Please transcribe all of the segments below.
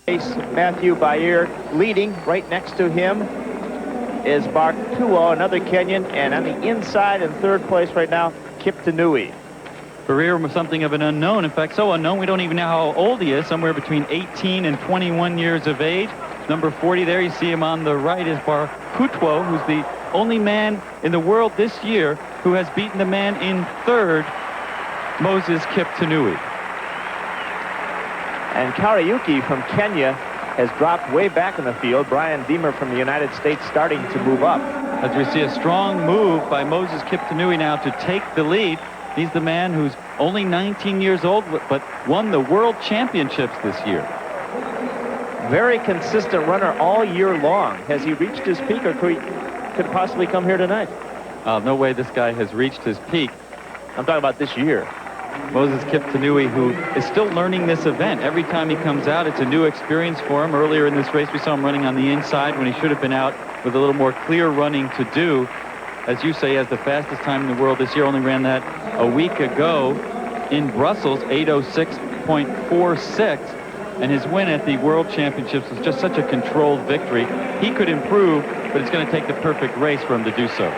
Matthew Bayer leading. Right next to him is Bartuo, another Kenyan, and on the inside in third place right now, Kiptunui. Bayer was something of an unknown. In fact, so unknown we don't even know how old he is. Somewhere between 18 and 21 years of age. Number 40 there, you see him on the right, is Bartuo, who's the only man in the world this year who has beaten the man in third, Moses Kiptunui. And Kariuki from Kenya has dropped way back in the field. Brian Deemer from the United States starting to move up. As we see a strong move by Moses Kiptunui now to take the lead. He's the man who's only 19 years old, but won the World Championships this year. Very consistent runner all year long. Has he reached his peak, or could possibly come here tonight? No way this guy has reached his peak. I'm talking about this year. Moses Kiptunui, who is still learning this event. Every time he comes out, it's a new experience for him. Earlier in this race, we saw him running on the inside when he should have been out with a little more clear running to do. As you say, he has the fastest time in the world this year. Only ran that a week ago in Brussels, 8:06.46. And his win at the World Championships was just such a controlled victory. He could improve, but it's going to take the perfect race for him to do so.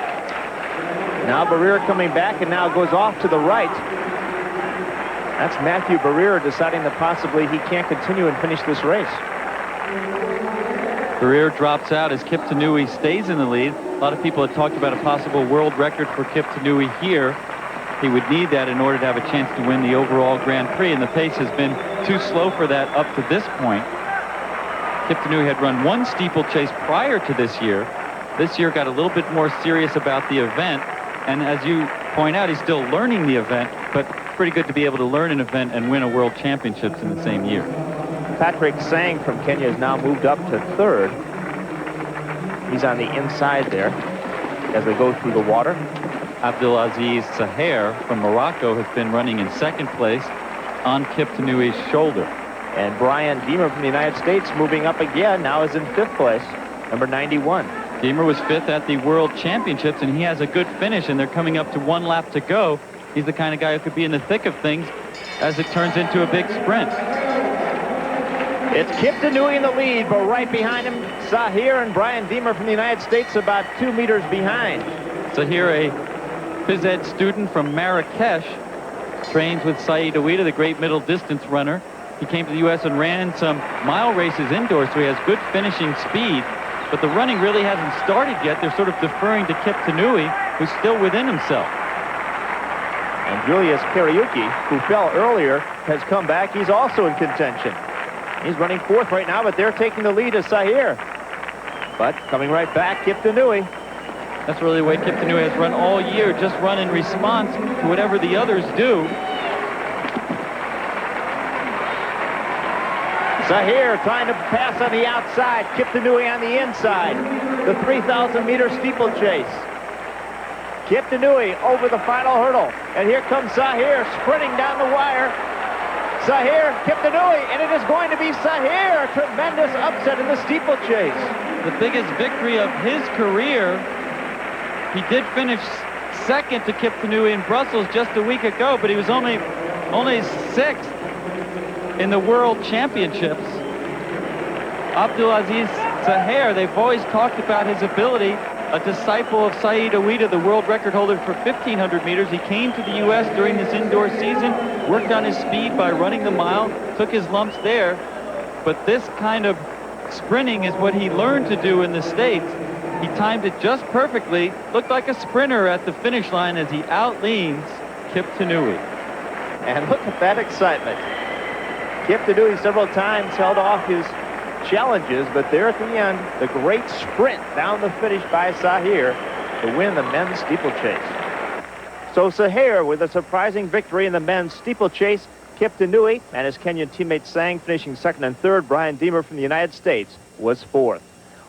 Now Barrier coming back and now goes off to the right. That's Matthew Barrier deciding that possibly he can't continue and finish this race. Barrier drops out as Kiptunui stays in the lead. A lot of people had talked about a possible world record for Kiptunui here. He would need that in order to have a chance to win the overall Grand Prix, and the pace has been too slow for that up to this point. Kiptunui had run one steeplechase prior to this year. This year got a little bit more serious about the event, and as you point out, he's still learning the event, but pretty good to be able to learn an event and win a World Championships in the same year. Patrick Sang from Kenya has now moved up to third. He's on the inside there as they go through the water. Abdul Aziz Zaher from Morocco has been running in second place on Kiptunui's shoulder. And Brian Deemer from the United States moving up again, now is in fifth place, number 91. Deemer was fifth at the World Championships, and he has a good finish, and they're coming up to one lap to go. He's the kind of guy who could be in the thick of things as it turns into a big sprint. It's Kiptunui in the lead, but right behind him, Zaher and Brian Deemer from the United States about 2 meters behind. Zaher, a phys ed student from Marrakesh, trains with Saeed Ouida, the great middle distance runner. He came to the U.S. and ran some mile races indoors, so he has good finishing speed. But the running really hasn't started yet. They're sort of deferring to Kiptunui, who's still within himself. And Julius Kariuki, who fell earlier, has come back. He's also in contention. He's running fourth right now, but they're taking the lead as Zaher. But coming right back, Kiptunui. That's really the way Kiptunui has run all year, just run in response to whatever the others do. Zaher trying to pass on the outside, Kiptunui on the inside. The 3,000-meter steeplechase. Kiptunui over the final hurdle. And here comes Zaher sprinting down the wire. Zaher, Kiptunui, and it is going to be Zaher. A tremendous upset in the steeplechase. The biggest victory of his career. He did finish second to Kiptunui in Brussels just a week ago, but he was only sixth in the World Championships. Abdul Aziz Zaher, they've always talked about his ability. A disciple of Saeed Ouida, the world record holder for 1,500 meters. He came to the U.S. during this indoor season, worked on his speed by running the mile, took his lumps there. But this kind of sprinting is what he learned to do in the States. He timed it just perfectly, looked like a sprinter at the finish line as he outleans Kiptunui. And look at that excitement. Kiptunui several times held off his challenges, but there at the end, the great sprint down the finish by Zaher to win the men's steeplechase. So Zaher with a surprising victory in the men's steeplechase. Kiptunui and his Kenyan teammate Sang finishing second and third. Brian Deemer from the United States was fourth.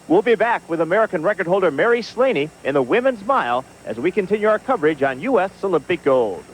We'll be back with American record holder Mary Slaney in the women's mile as we continue our coverage on U.S. Olympic Gold.